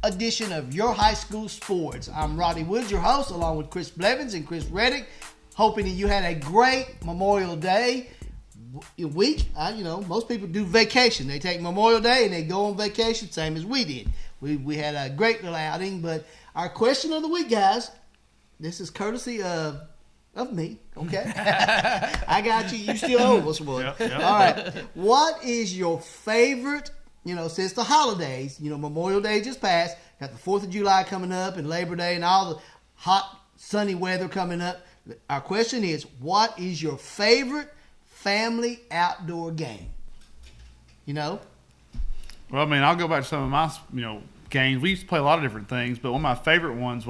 edition of Your High School Sports. I'm Roddy Woods, your host, along with Chris Blevins and Chris Reddick, hoping that you had a great Memorial Day week. Most people do vacation. They take Memorial Day and they go on vacation, same as we did. We had a great little outing, but our question of the week, guys, this is courtesy of me, okay? I got you. You still owe us one. Yep. All right. What is your favorite, since the holidays, Memorial Day just passed, got the 4th of July coming up and Labor Day and all the hot, sunny weather coming up. Our question is, what is your favorite family outdoor game? Well, I'll go back to some of my, games. We used to play a lot of different things, but one of my favorite ones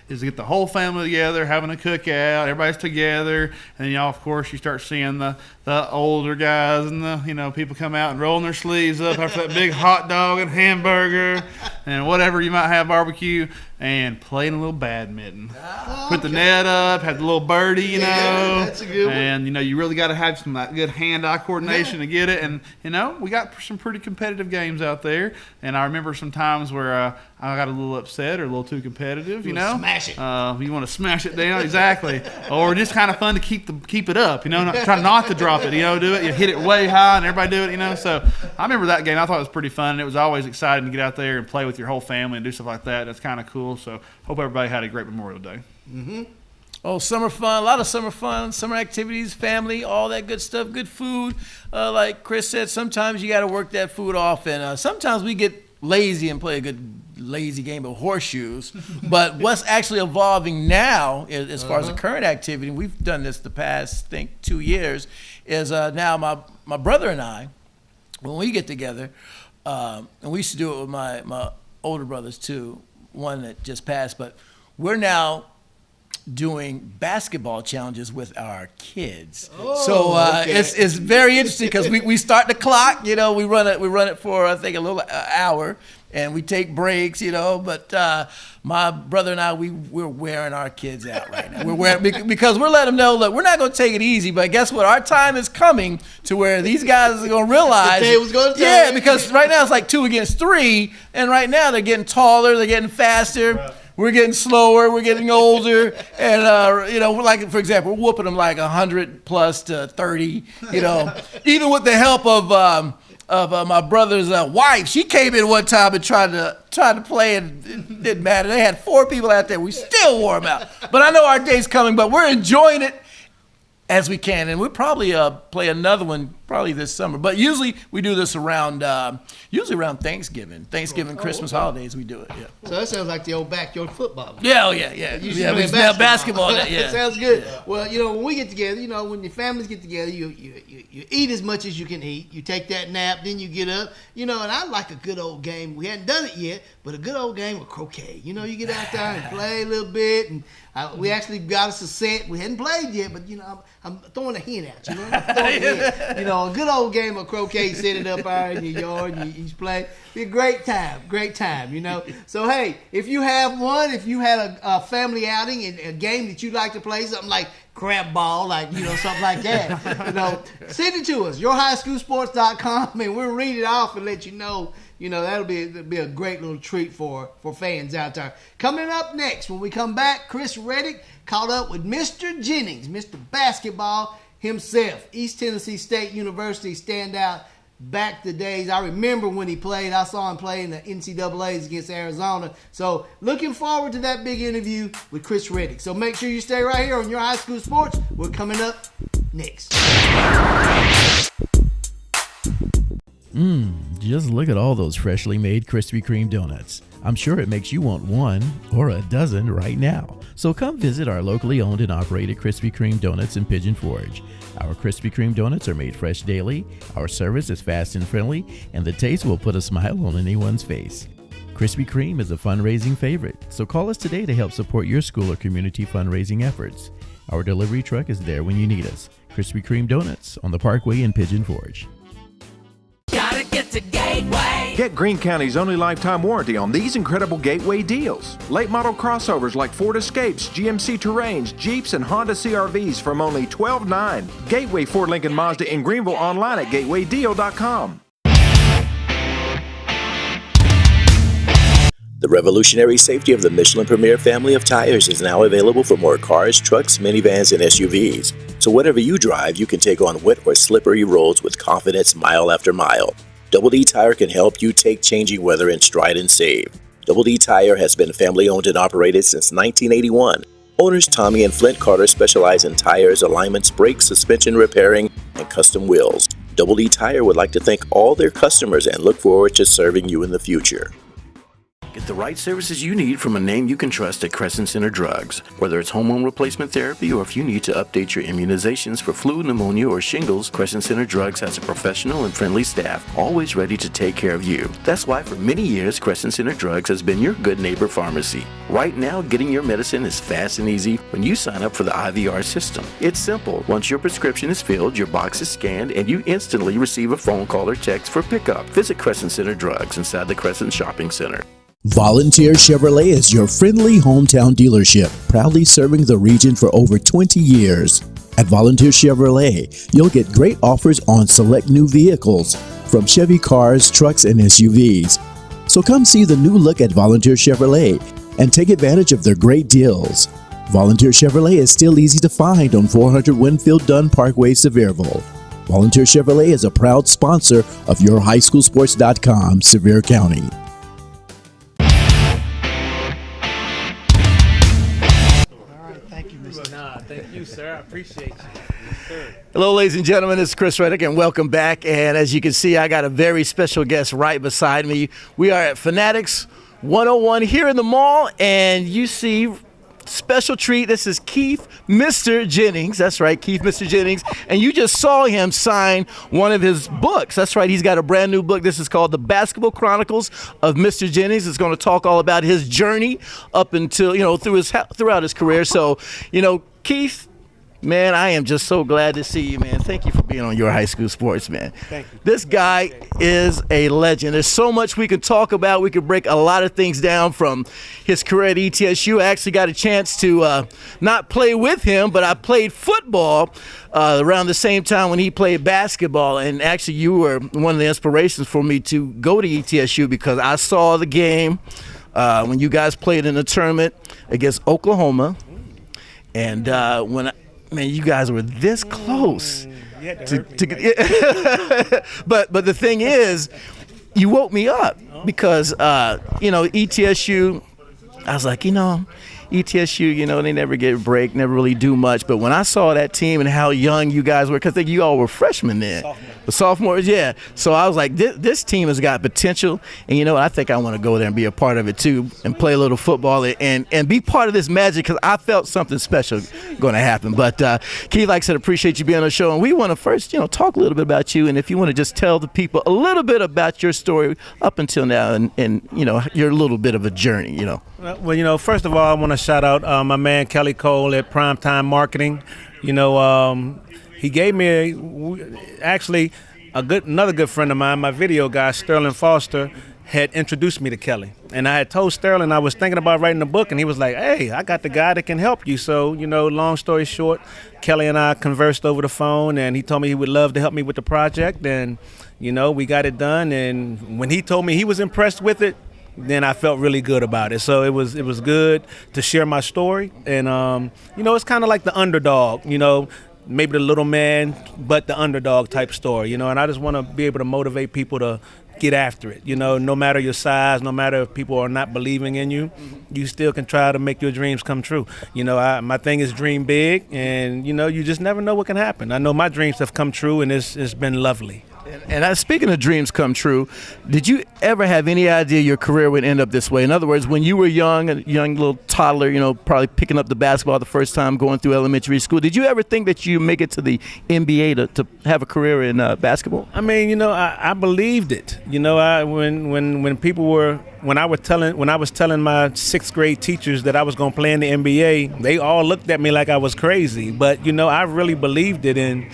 is to get the whole family together, having a cookout, everybody's together, and of course you start seeing the older guys and the people come out and rolling their sleeves up after that big hot dog and hamburger and whatever you might have barbecue, and playing a little badminton. Put the net up, have the little birdie, Yeah, that's a good one. And you really got to have some good hand-eye coordination to get it. And we got some pretty competitive games out there. And I remember some times where I got a little upset or a little too competitive. Smash it. You want to smash it down, exactly. Or just kind of fun to keep it up. Try not to drop it. Do it. You hit it way high and everybody do it. So I remember that game. I thought it was pretty fun. And it was always exciting to get out there and play with your whole family and do stuff like that. That's kind of cool. So hope everybody had a great Memorial Day. Mm-hmm. Oh, summer fun, a lot of summer fun, summer activities, family, all that good stuff, good food. Like Chris said, sometimes you got to work that food off, and sometimes we get lazy and play a good lazy game of horseshoes. But what's actually evolving now, as far as the current activity, we've done this the past, 2 years, is now my brother and I, when we get together, and we used to do it with my older brothers too, one that just passed, but we're now doing basketball challenges with our kids. Okay. It's very interesting because we start the clock, we run it for I think a little hour, and we take breaks, but my brother and I, we're wearing our kids out right now. We're wearing, because we're letting them know, look, we're not going to take it easy, but guess what? Our time is coming to where these guys are going to realize. Yeah, because right now it's like 2 against 3, and right now they're getting taller, they're getting faster. Right. We're getting slower, we're getting older, and we're like, for example, we're whooping them like 100 plus to 30, even with the help of my brother's wife. She came in one time and tried to play, and it didn't matter. They had 4 people out there. We still wore them out. But I know our day's coming, but we're enjoying it as we can, and we'll probably play another one probably this summer. But usually we do this around Thanksgiving, Christmas, holidays. We do it. Yeah. So that sounds like the old backyard football. Yeah, we now basketball. Yeah. That sounds good. Yeah. Well, when we get together, when your families get together, you eat as much as you can eat. You take that nap, then you get up. And I like a good old game. We hadn't done it yet, but a good old game of croquet. You get out there and play a little bit, and we actually got us a set. We hadn't played yet, but I'm throwing a hint at you. I'm throwing a hint. A good old game of croquet. Set it up out in your yard, and you play. Be a great time. So hey, if you have one, if you had a family outing and a game that you'd like to play, something like crab ball, something like that, send it to us. YourHighSchoolSports.com, and we'll read it off and let you know. That'll be a great little treat for fans out there. Coming up next, when we come back, Chris Reddick caught up with Mr. Jennings, Mr. Basketball himself, East Tennessee State University standout back the days. I remember when he played. I saw him play in the NCAAs against Arizona. So looking forward to that big interview with Chris Reddick. So make sure you stay right here on Your High School Sports. We're coming up next. Just look at all those freshly made Krispy Kreme donuts. I'm sure it makes you want one or a dozen right now. So come visit our locally owned and operated Krispy Kreme donuts in Pigeon Forge. Our Krispy Kreme donuts are made fresh daily, our service is fast and friendly, and the taste will put a smile on anyone's face. Krispy Kreme is a fundraising favorite, so call us today to help support your school or community fundraising efforts. Our delivery truck is there when you need us. Krispy Kreme Donuts on the Parkway in Pigeon Forge. Gotta get to Gateway. Get Greene County's only lifetime warranty on these incredible Gateway deals. Late model crossovers like Ford Escapes, GMC Terrains, Jeeps, and Honda CRVs from only $12,900. Gateway Ford Lincoln Mazda in Greenville, online at gatewaydeal.com. The revolutionary safety of the Michelin Premier family of tires is now available for more cars, trucks, minivans, and SUVs. So whatever you drive, you can take on wet or slippery roads with confidence mile after mile. Double D Tire can help you take changing weather in stride and save. Double D Tire has been family owned and operated since 1981. Owners Tommy and Flint Carter specialize in tires, alignments, brakes, suspension repairing, and custom wheels. Double D Tire would like to thank all their customers and look forward to serving you in the future. Get the right services you need from a name you can trust at Crescent Center Drugs. Whether it's hormone replacement therapy or if you need to update your immunizations for flu, pneumonia, or shingles, Crescent Center Drugs has a professional and friendly staff, always ready to take care of you. That's why for many years, Crescent Center Drugs has been your good neighbor pharmacy. Right now, getting your medicine is fast and easy when you sign up for the IVR system. It's simple. Once your prescription is filled, your box is scanned, and you instantly receive a phone call or text for pickup. Visit Crescent Center Drugs inside the Crescent Shopping Center. Volunteer Chevrolet is your friendly hometown dealership, proudly serving the region for over 20 years. At Volunteer Chevrolet, you'll get great offers on select new vehicles, from Chevy cars, trucks, and SUVs. So come see the new look at Volunteer Chevrolet and take advantage of their great deals. Volunteer Chevrolet is still easy to find on 400 Winfield Dunn Parkway, Sevierville. Volunteer Chevrolet is a proud sponsor of YourHighSchoolSports.com, Sevier County. Thank you, sir. I appreciate you. Yes, sir. Hello, ladies and gentlemen. This is Chris Reddick, and welcome back. And as you can see, I got a very special guest right beside me. We are at Fanatics 101 here in the mall, and you see special treat. This is Keith, Mr. Jennings. That's right, Keith, Mr. Jennings. And you just saw him sign one of his books. That's right, he's got a brand new book. This is called The Basketball Chronicles of Mr. Jennings. It's going to talk all about his journey up until, throughout his career. So, Keith, man, I am just so glad to see you, man. Thank you for being on Your High School Sports, man. Thank you. This guy is a legend. There's so much we could talk about. We could break a lot of things down from his career at ETSU. I actually got a chance to not play with him, but I played football around the same time when he played basketball. And actually, you were one of the inspirations for me to go to ETSU because I saw the game when you guys played in the tournament against Oklahoma. And you guys were this close. But the thing is, you woke me up because ETSU. I was like, ETSU, they never get a break, never really do much. But when I saw that team and how young you guys were, because you all were freshmen then. The sophomores, yeah. So I was like, this team has got potential. And I think I want to go there and be a part of it too and play a little football and be part of this magic because I felt something special going to happen. But Keith, like I said, appreciate you being on the show. And we want to first, talk a little bit about you. And if you want to just tell the people a little bit about your story up until now and your little bit of a journey, Well, first of all, I want to shout out my man Kelly Cole at Primetime Marketing. He gave me another good friend of mine, my video guy Sterling Foster, had introduced me to Kelly. And I had told Sterling I was thinking about writing a book, and he was like, hey, I got the guy that can help you. So, long story short, Kelly and I conversed over the phone, and he told me he would love to help me with the project. And, we got it done. And when he told me he was impressed with it, then I felt really good about it. So it was good to share my story. And, it's kind of like the underdog, maybe the little man, but the underdog type story, and I just want to be able to motivate people to get after it, no matter your size, no matter if people are not believing in you, you still can try to make your dreams come true. My thing is dream big, and, you just never know what can happen. I know my dreams have come true, and it's been lovely. And speaking of dreams come true, did you ever have any idea your career would end up this way? In other words, when you were a young little toddler, probably picking up the basketball the first time going through elementary school, did you ever think that you make it to the NBA to have a career in basketball? I mean, I believed it. When I was telling my sixth grade teachers that I was going to play in the NBA, they all looked at me like I was crazy. But I really believed it. And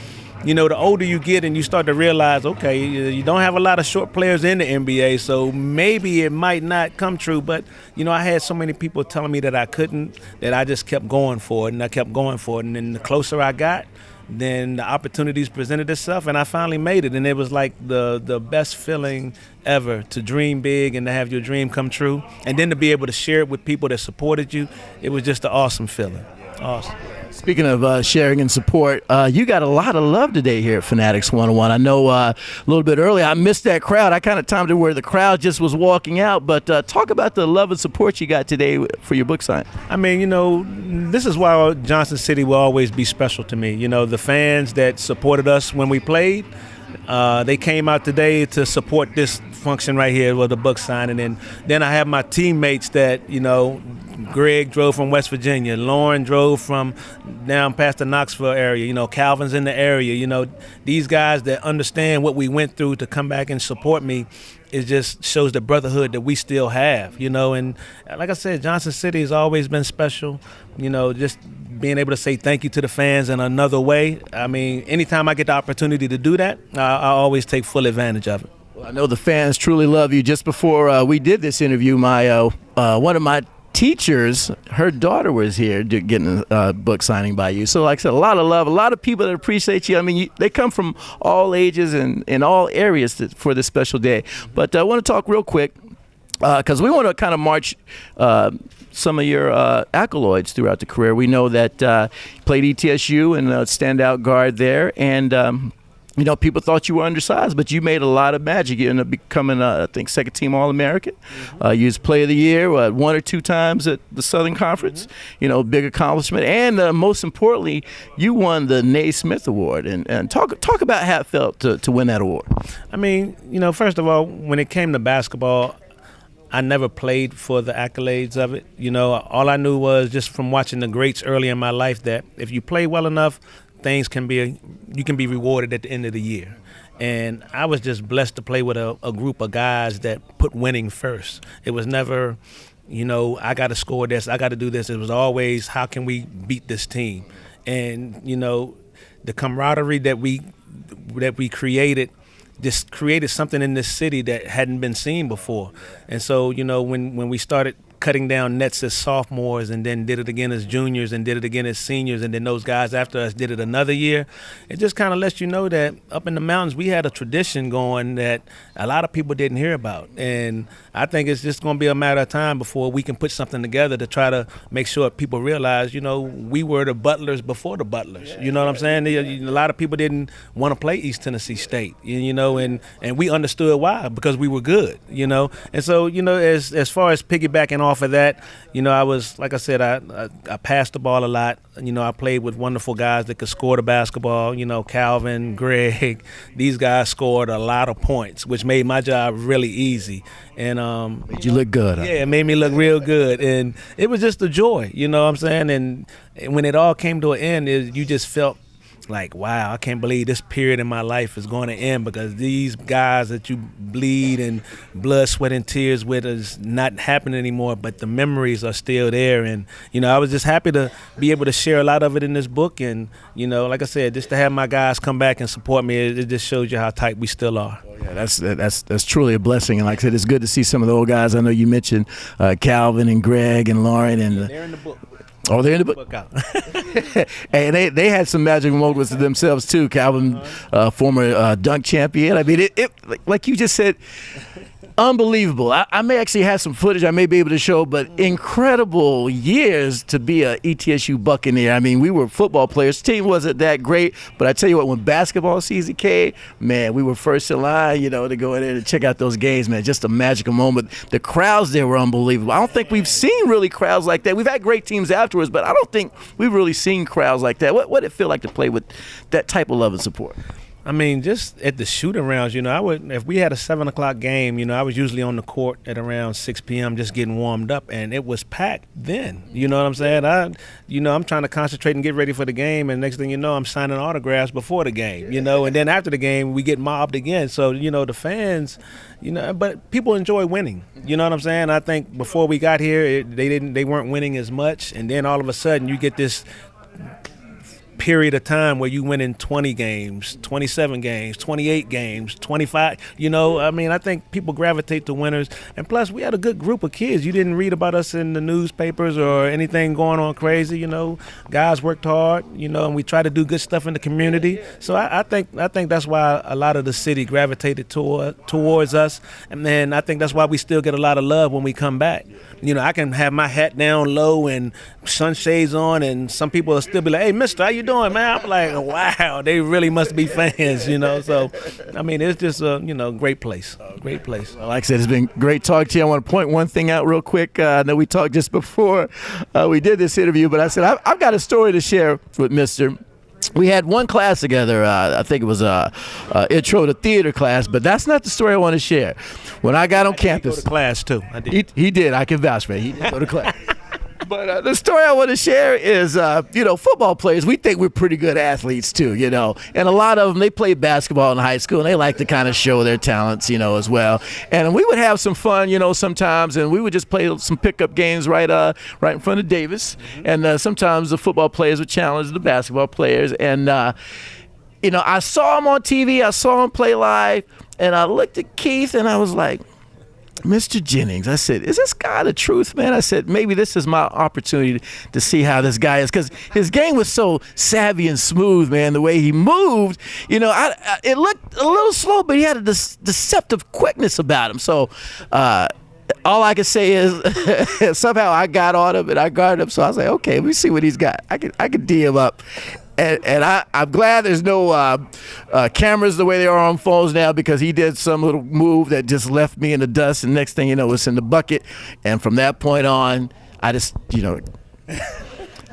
the older you get and you start to realize, okay, you don't have a lot of short players in the NBA, so maybe it might not come true. But, I had so many people telling me that I couldn't, that I just kept going for it, and I kept going for it. And then the closer I got, then the opportunities presented itself, and I finally made it. And it was like the best feeling ever to dream big and to have your dream come true, and then to be able to share it with people that supported you. It was just an awesome feeling. Awesome. Speaking of sharing and support, you got a lot of love today here at Fanatics 101. I know a little bit earlier I missed that crowd. I kind of timed it where the crowd just was walking out. But talk about the love and support you got today for your book sign. I mean, you know, this is why Johnson City will always be special to me. You know, the fans that supported us when we played, they came out today to support this function right here with the book signing. And then I have my teammates that, you know, Greg drove from West Virginia. Lauren drove from down past the Knoxville area. You know, Calvin's in the area. You know, these guys that understand what we went through to come back and support me, it just shows the brotherhood that we still have, you know. And like I said, Johnson City has always been special. You know, just being able to say thank you to the fans in another way. I mean, anytime I get the opportunity to do that, I always take full advantage of it. Well, I know the fans truly love you. Just before we did this interview, my one of my teachers, her daughter was here getting a book signing by you. So like I said, a lot of love, a lot of people that appreciate you. I mean, they come from all ages and in all areas for this special day. But I want to talk real quick because we want to kind of march some of your accolades throughout the career. We know that you played ETSU and a standout guard there, and you know, people thought you were undersized, but you made a lot of magic. You ended up becoming, I think, second-team All-American. You was Player of the Year 1 or 2 times at the Southern Conference. You know, big accomplishment. And most importantly, you won the Naismith Award. And talk about how it felt to win that award. I mean, you know, first of all, when it came to basketball, I never played for the accolades of it. You know, all I knew was just from watching the greats early in my life that if you play well enough, you can be rewarded at the end of the year. And I was just blessed to play with a group of guys that put winning first. It was never, you know, I got to score this, I got to do this. It was always, how can we beat this team? And, you know, the camaraderie that we created just created something in this city that hadn't been seen before. And so, you know, when we started cutting down nets as sophomores and then did it again as juniors and did it again as seniors, and then those guys after us did it another year, it just kind of lets you know that up in the mountains we had a tradition going that a lot of people didn't hear about. And I think it's just going to be a matter of time before we can put something together to try to make sure people realize, you know, we were the Butlers before the Butlers. You know what I'm saying? A lot of people didn't want to play East Tennessee State, you know, and we understood why, because we were good, you know. And so, you know, as far as piggybacking off of that, you know, I was, like I said, I passed the ball a lot. You know, I played with wonderful guys that could score the basketball. You know, Calvin, Greg, these guys scored a lot of points, which made my job really easy. And made you look good. Huh? Yeah, it made me look real good. And it was just a joy, you know what I'm saying? And when it all came to an end, you just felt like, wow, I can't believe this period in my life is going to end, because these guys that you bleed and blood, sweat, and tears with is not happening anymore, but the memories are still there. And, you know, I was just happy to be able to share a lot of it in this book. And, you know, like I said, just to have my guys come back and support me, it just shows you how tight we still are. Yeah, that's truly a blessing. And like I said, it's good to see some of the old guys. I know you mentioned Calvin and Greg and Lauren. And they're in the book. Oh, they're in the book. Hey, they had some magic moments themselves too. Calvin, former dunk champion. I mean, it like you just said, unbelievable. I may actually have some footage I may be able to show, but incredible years to be a ETSU Buccaneer. I mean, we were football players. The team wasn't that great, but I tell you what, when basketball season came, man, we were first in line, you know, to go in there and check out those games, man. Just a magical moment. The crowds there were unbelievable. I don't think we've seen really crowds like that. We've had great teams afterwards, but I don't think we've really seen crowds like that. What did it feel like to play with that type of love and support? I mean, just at the shooting rounds, you know, if we had a 7 o'clock game, you know, I was usually on the court at around 6 p.m. just getting warmed up, and it was packed then. You know what I'm saying? I'm trying to concentrate and get ready for the game, and next thing you know, I'm signing autographs before the game, you know, and then after the game, we get mobbed again. So, you know, the fans, you know, but people enjoy winning. You know what I'm saying? I think before we got here, they weren't winning as much, and then all of a sudden you get this period of time where you win in 20 games, 27 games, 28 games, 25. I think people gravitate to winners. And plus, we had a good group of kids. You didn't read about us in the newspapers or anything going on crazy. Guys worked hard, and we try to do good stuff in the community. So I think that's why a lot of the city gravitated towards us. And then I think that's why we still get a lot of love when we come back. I can have my hat down low and sunshades on, and some people will still be like, "Hey, mister, how you doing, man?" I'm like, wow, they really must be fans, So, it's just a, great place. Great place. Well, like I said, it's been great talking to you. I want to point one thing out real quick. I know we talked just before we did this interview, but I said, I've got a story to share with Mr. We had one class together. I think it was a intro to theater class, but that's not the story I want to share. When I got on campus, go to class too. I did. He did. I can vouch for it. He did go to class. But the story I want to share is, football players, we think we're pretty good athletes too, And a lot of them, they played basketball in high school, and they like to kind of show their talents, as well. And we would have some fun, sometimes, and we would just play some pickup games right in front of Davis. Mm-hmm. And sometimes the football players would challenge the basketball players. And, I saw him on TV. I saw him play live. And I looked at Keith, and I was like, Mr. Jennings, I said, is this guy the truth, man? I said, maybe this is my opportunity to see how this guy is, because his game was so savvy and smooth, man. The way he moved, it looked a little slow, but he had a deceptive quickness about him. So all I can say is somehow I got on him and I guarded him. So I was like, okay, let me see what he's got. I can D him up. And I'm glad there's no cameras the way they are on phones now, because he did some little move that just left me in the dust, and next thing you know, it's in the bucket. And from that point on, I just,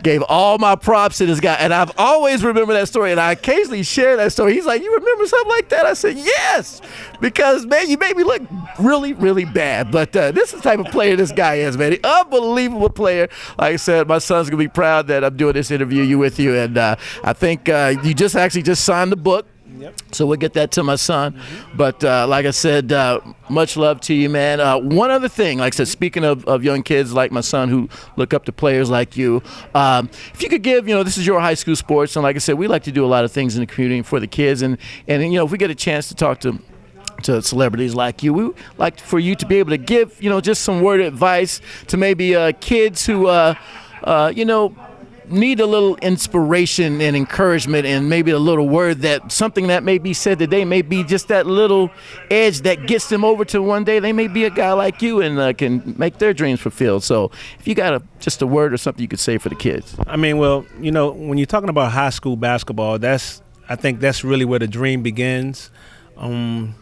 gave all my props to this guy. And I've always remembered that story, and I occasionally share that story. He's like, you remember something like that? I said, yes, because, man, you made me look really, really bad. But this is the type of player this guy is, man. Unbelievable player. Like I said, my son's going to be proud that I'm doing this interview with you. And I think you just signed the book. Yep. So we'll get that to my son. Mm-hmm. But like I said, much love to you, man. One other thing, like I said, speaking of young kids like my son who look up to players like you, if you could give, this is your high school sports, and like I said, we like to do a lot of things in the community for the kids, and if we get a chance to talk to celebrities like you, we would like for you to be able to give, just some word of advice to maybe kids who, need a little inspiration and encouragement, and maybe a little word, that something that may be said today may be just that little edge that gets them over to one day they may be a guy like you and can make their dreams fulfilled. So if you got just a word or something you could say for the kids. When you're talking about high school basketball, I think that's really where the dream begins. You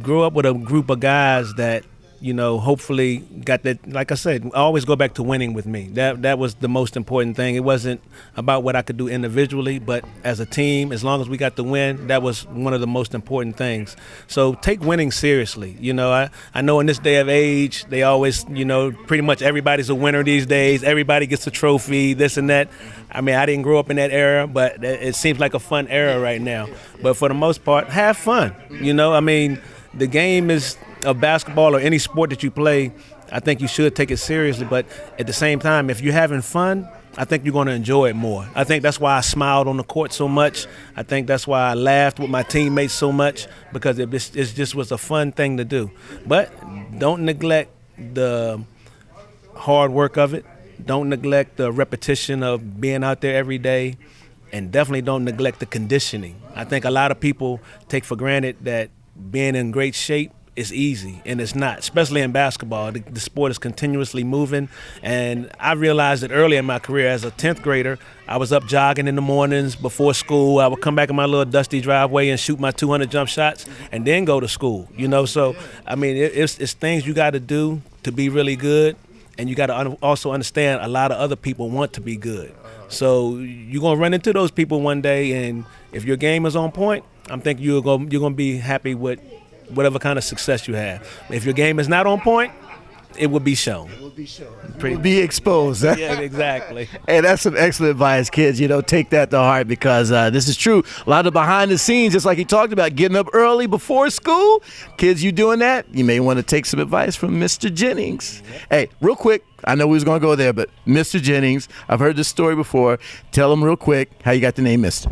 grow up with a group of guys that hopefully got that. Like I said, I always go back to winning with me. That was the most important thing. It wasn't about what I could do individually, but as a team, as long as we got the win, that was one of the most important things. So take winning seriously. I know in this day of age, they always, pretty much everybody's a winner these days. Everybody gets a trophy, this and that. I didn't grow up in that era, but it seems like a fun era right now. But for the most part, have fun. The game is of basketball or any sport that you play, I think you should take it seriously. But at the same time, if you're having fun, I think you're going to enjoy it more. I think that's why I smiled on the court so much. I think that's why I laughed with my teammates so much, because it just was a fun thing to do. But don't neglect the hard work of it. Don't neglect the repetition of being out there every day. And definitely don't neglect the conditioning. I think a lot of people take for granted that being in great shape is easy, and it's not, especially in basketball. The sport is continuously moving, and I realized that early in my career as a 10th grader, I was up jogging in the mornings before school. I would come back in my little dusty driveway and shoot my 200 jump shots and then go to school, So, it's things you got to do to be really good, and you got to also understand a lot of other people want to be good. So you're going to run into those people one day, and if your game is on point, I'm thinking you're going to be happy with whatever kind of success you have. If your game is not on point, it would be shown. Be exposed. Huh? Yeah, exactly. Hey, that's some excellent advice, kids. Take that to heart because this is true. A lot of behind the scenes, just like he talked about, getting up early before school. Kids, you doing that? You may want to take some advice from Mr. Jennings. Hey, real quick, I know we was going to go there, but Mr. Jennings, I've heard this story before. Tell him real quick how you got the name Mr.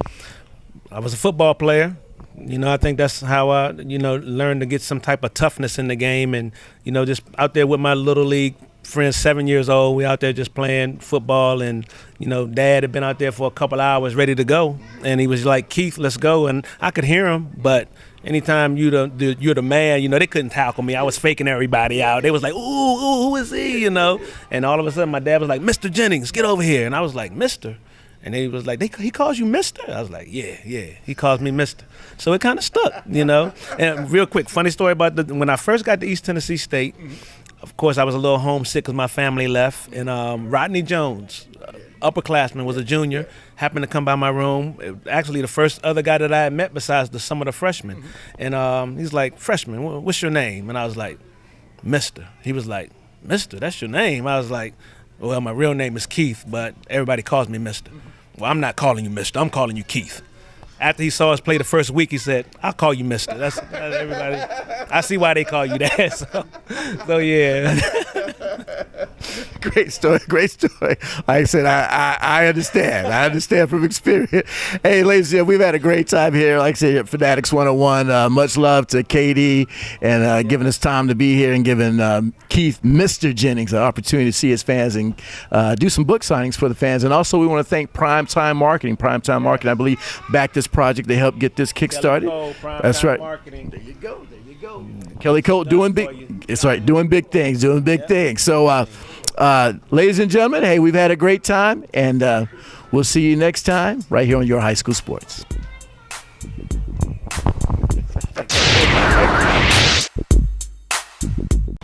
I was a football player. I think that's how I, learned to get some type of toughness in the game, and, just out there with my little league friends, 7 years old, we out there just playing football, and Dad had been out there for a couple hours ready to go, and he was like, Keith, let's go, and I could hear him, but anytime you're the man, they couldn't tackle me. I was faking everybody out. They was like, ooh, who is he, and all of a sudden my dad was like, Mr. Jennings, get over here, and I was like, Mr. And he was like, he calls you Mister? I was like, yeah, he calls me Mister. So it kind of stuck, And real quick, funny story about when I first got to East Tennessee State, of course, I was a little homesick because my family left. And Rodney Jones, upperclassman, was a junior, happened to come by my room. Actually, the first other guy that I had met besides some of the freshmen. And he's like, freshman, what's your name? And I was like, Mister. He was like, Mister, that's your name? I was like, well, my real name is Keith, but everybody calls me Mister. Well, I'm not calling you Mister. I'm calling you Keith. After he saw us play the first week, he said, I'll call you Mister. That's everybody. I see why they call you that. So yeah. Great story. Like I said, I understand. I understand from experience. Hey, ladies and gentlemen, we've had a great time here. Like I said, at Fanatics 101. Much love to KD and giving us time to be here and giving Keith, Mr. Jennings, an opportunity to see his fans and do some book signings for the fans. And also, we want to thank Primetime Marketing. Primetime Marketing, I believe, backed this project. They helped get this kick-started. That's right. Marketing. There you go. Kelly Cole doing big. It's right, doing big things. So, ladies and gentlemen, hey, we've had a great time, and we'll see you next time right here on Your High School Sports.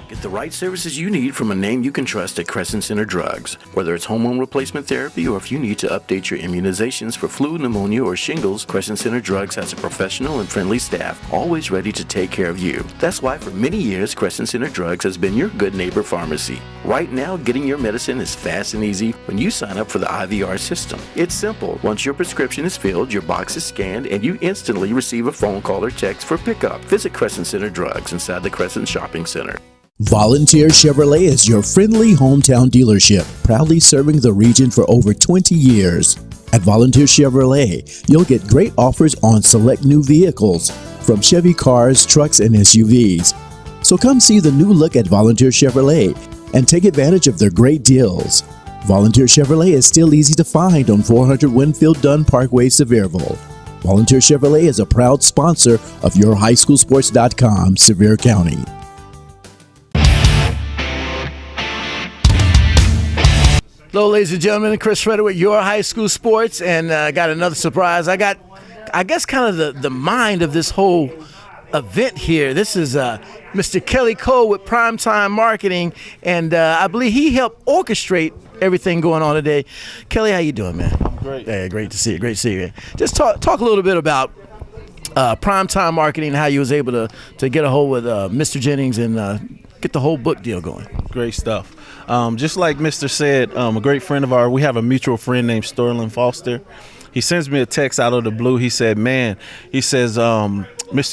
Get the right services you need from a name you can trust at Crescent Center Drugs. Whether it's hormone replacement therapy or if you need to update your immunizations for flu, pneumonia, or shingles, Crescent Center Drugs has a professional and friendly staff always ready to take care of you. That's why for many years, Crescent Center Drugs has been your good neighbor pharmacy. Right now, getting your medicine is fast and easy when you sign up for the IVR system. It's simple. Once your prescription is filled, your box is scanned, and you instantly receive a phone call or text for pickup. Visit Crescent Center Drugs inside the Crescent Shopping Center. Volunteer Chevrolet is your friendly hometown dealership, proudly serving the region for over 20 years. At Volunteer Chevrolet, you'll get great offers on select new vehicles, from Chevy cars, trucks, and SUVs. So come see the new look at Volunteer Chevrolet and take advantage of their great deals. Volunteer Chevrolet is still easy to find on 400 Winfield Dunn Parkway, Sevierville. Volunteer Chevrolet is a proud sponsor of YourHighSchoolSports.com, Sevier County. Hello, ladies and gentlemen. Chris Reddick with Your High School Sports, and got another surprise. I guess, kind of the mind of this whole event here. This is Mr. Kelly Cole with Primetime Marketing, and I believe he helped orchestrate everything going on today. Kelly, how you doing, man? I'm great. Yeah, great to see you. Great to see you. Just talk a little bit about Primetime Marketing, how you was able to get a hold with Mr. Jennings and get the whole book deal going. Great stuff. Just like Mr. said, a great friend of ours, we have a mutual friend named Sterling Foster. He sends me a text out of the blue. He said, Mr.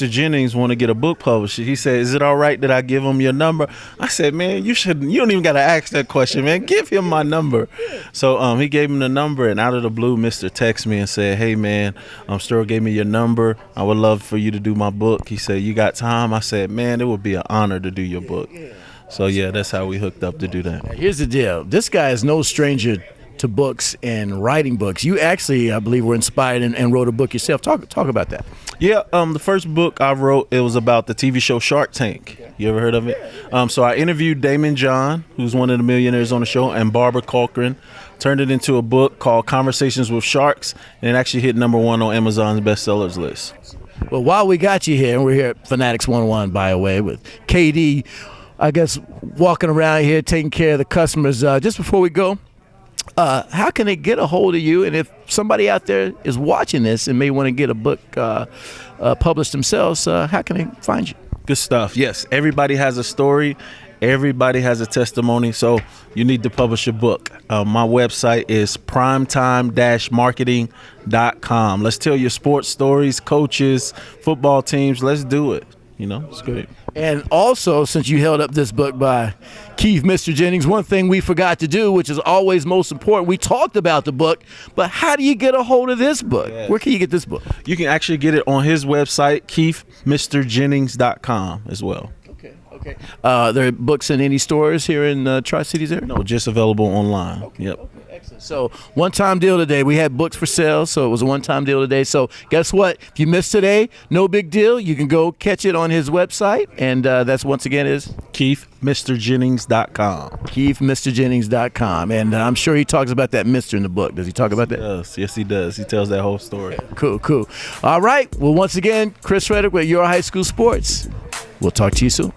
Jennings want to get a book published. He said, is it all right that I give him your number? I said, man, you don't even got to ask that question, man. Give him my number. So he gave him the number, and out of the blue, Mr. texted me and said, hey, man, Sterling gave me your number. I would love for you to do my book. He said, you got time? I said, man, it would be an honor to do your book. So, yeah, that's how we hooked up to do that. Here's the deal. This guy is no stranger to books and writing books. You actually, I believe, were inspired and wrote a book yourself. Talk about that. Yeah, the first book I wrote, it was about the TV show Shark Tank. You ever heard of it? So I interviewed Damon John, who's one of the millionaires on the show, and Barbara Corcoran. Turned it into a book called Conversations with Sharks, and it actually hit #1 on Amazon's bestsellers list. Well, while we got you here, and we're here at Fanatics 101, by the way, with KD, I guess, walking around here taking care of the customers. Just before we go, how can they get a hold of you? And if somebody out there is watching this and may want to get a book published themselves, how can they find you? Good stuff. Yes, everybody has a story, Everybody has a testimony, so you need to publish a book. My website is primetime-marketing.com. Let's tell your sports stories, coaches, football teams. Let's do it. You know, it's great. And also, since you held up this book by Keith, Mr. Jennings, one thing we forgot to do, which is always most important, we talked about the book, but how do you get a hold of this book? Yeah. Where can you get this book? You can actually get it on his website, keithmrjennings.com as well. Okay. There are books in any stores here in Tri-Cities area? No, just available online. Okay. Yep. Okay. Excellent. So one-time deal today. We had books for sale, so it was a one-time deal today. So guess what? If you missed today, no big deal. You can go catch it on his website, and that's once again is keithmrjennings.com. keithmrjennings.com. And I'm sure he talks about that Mr. in the book. Does he talk about that? Yes, he does. He tells that whole story. Cool. All right. Well, once again, Chris Reddick with Your High School Sports. We'll talk to you soon.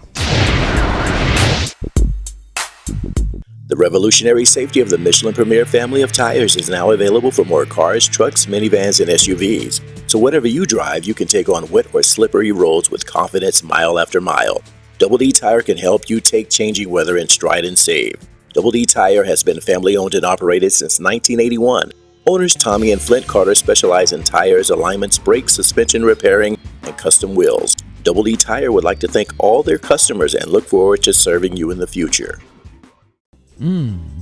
The revolutionary safety of the Michelin Premier family of tires is now available for more cars, trucks, minivans, and SUVs. So whatever you drive, you can take on wet or slippery roads with confidence mile after mile. Double D Tire can help you take changing weather in stride and save. Double D Tire has been family owned and operated since 1981. Owners Tommy and Flint Carter specialize in tires, alignments, brakes, suspension repairing, and custom wheels. Double D Tire would like to thank all their customers and look forward to serving you in the future.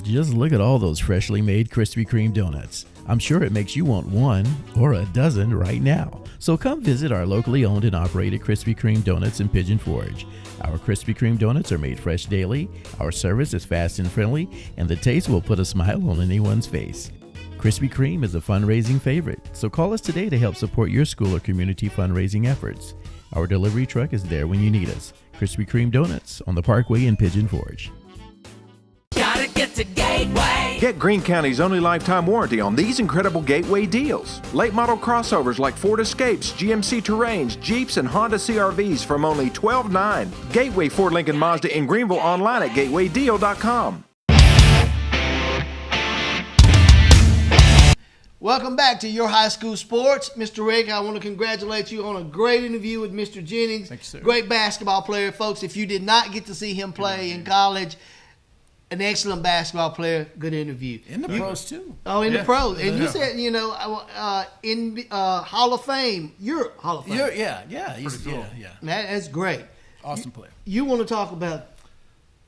Just look at all those freshly made Krispy Kreme donuts. I'm sure it makes you want one or a dozen right now. So come visit our locally owned and operated Krispy Kreme donuts in Pigeon Forge. Our Krispy Kreme donuts are made fresh daily, our service is fast and friendly, and the taste will put a smile on anyone's face. Krispy Kreme is a fundraising favorite, so call us today to help support your school or community fundraising efforts. Our delivery truck is there when you need us. Krispy Kreme Donuts on the Parkway in Pigeon Forge. Gotta get to Gateway. Get Greene County's only lifetime warranty on these incredible Gateway deals. Late model crossovers like Ford Escapes, GMC Terrains, Jeeps, and Honda CRVs from only $12,900. Gateway Ford Lincoln Mazda in Greenville, online at gatewaydeal.com. Welcome back to Your High School Sports. Mr. Rick, I want to congratulate you on a great interview with Mr. Jennings. Thank you, sir. Great basketball player. Folks, if you did not get to see him play in college, an excellent basketball player, good interview. In the pros, too. Oh, in the pros. And you said, in Hall of Fame, you're Hall of Fame. Yeah. He's cool. Yeah. That's great. Awesome player. You want to talk about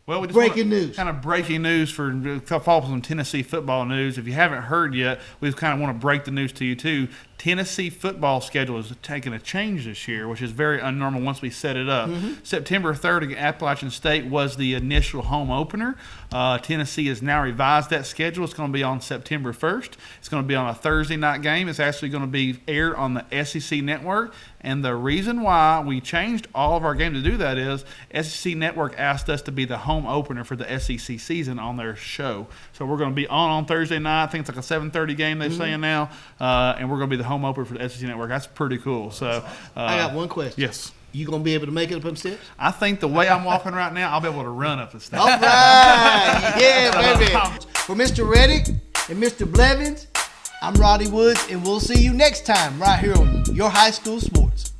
we just breaking news. Kind of breaking news for follow some Tennessee football news. If you haven't heard yet, we kind of want to break the news to you too. Tennessee football schedule is taking a change this year, which is very unnormal once we set it up. September 3rd against Appalachian State was the initial home opener. Tennessee has now revised that schedule. It's going to be on September 1st. It's going to be on a Thursday night game. It's actually going to be aired on the SEC Network. And the reason why we changed all of our games to do that is SEC Network asked us to be the home opener for the SEC season on their show. So we're going to be on Thursday night. I think it's like a 7:30 game they're saying now. And we're going to be the home opener for the SEC Network. That's pretty cool. So I got one question. Yes. You going to be able to make it up them steps? I think the way I'm walking right now, I'll be able to run up the steps. All right. Yeah, baby. For Mr. Reddick and Mr. Blevins, I'm Roddy Woods, and we'll see you next time right here on Your High School Sports.